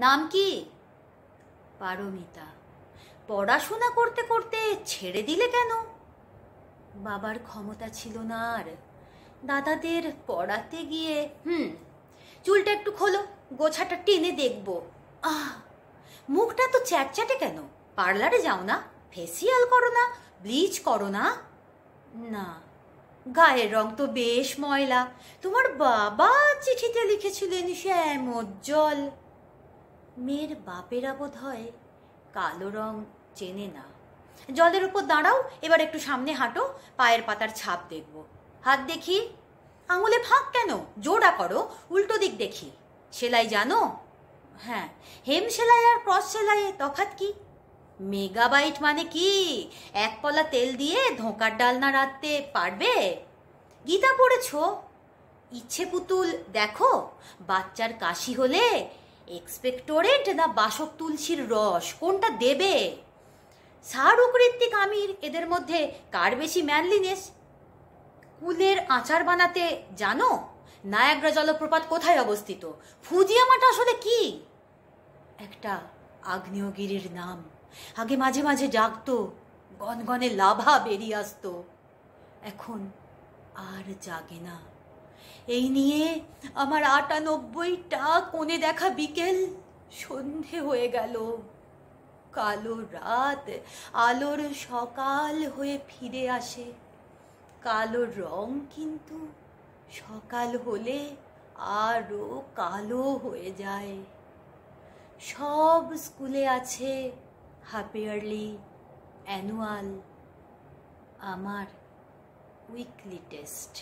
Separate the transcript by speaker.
Speaker 1: নাম কি? পারমিতা। পড়াশোনা করতে করতে ছেড়ে দিলে কেন? বাবার ক্ষমতা ছিল না আর। দাদাদের পড়াতে গিয়ে চুলটা একটু খোলো, গোছাটা টেনে দেখবো। আহ, মুখটা তো চ্যাটচ্যাটে কেন? পার্লারে যাও না? ফেসিয়াল করো না? ব্লিচ করো না? না, গায়ের রং তো বেশ ময়লা। তোমার বাবা চিঠিতে লিখেছিলেন শ্যামোজ্জ্বল। মেয়ের বাপেরা বোধ হয় কালো রং চেনে না। জলের উপর দাঁড়াও, এবার একটু সামনে হাঁটো, পায়ের পাতার ছাপ দেখব। হাত দেখি। আঙুলে ফাঁক কেন? জোড়া করো, উল্টো দিক দেখি। সেলাই জানো? হ্যাঁ। হেম সেলাই আর ক্রস সেলাইয়ে তফাৎ কি? মেগাবাইট মানে কি? এক পলা তেল দিয়ে ধোঁকার ডালনা রাঁধতে পারবে? গীতা পড়েছ? ইচ্ছে পুতুল দেখো। বাচ্চার কাশি হলে এক্সপেক্টোরেন্ট না বাসক তুলসীর রস, কোনটা দেবে? শাহরুখ, ঋত্বিক, আমির, এদের মধ্যে কার বেশি ম্যানলিনেস? কুলের আচার বানাতে জানো? নায়াগ্রা জলপ্রপাত কোথায় অবস্থিত? ফুজিয়ামাটা আসলে কি? একটা আগ্নেয়গিরির নাম। আগে মাঝে মাঝে জাগতো, গনগনে লাভা বেরিয়ে আসতো। এখন আর জাগে না। এই নিয়ে আমার ৯৮টা কোণে দেখা বিকেল সন্ধে হয়ে গেল। কালো রাত আলোর সকাল হয়ে ফিরে আসে। কালো রং কিন্তু সকাল হলে আরো কালো হয়ে যায়। সব স্কুলে আছে হাফ ইয়ারলি, অ্যানুয়াল, আমার উইকলি টেস্ট।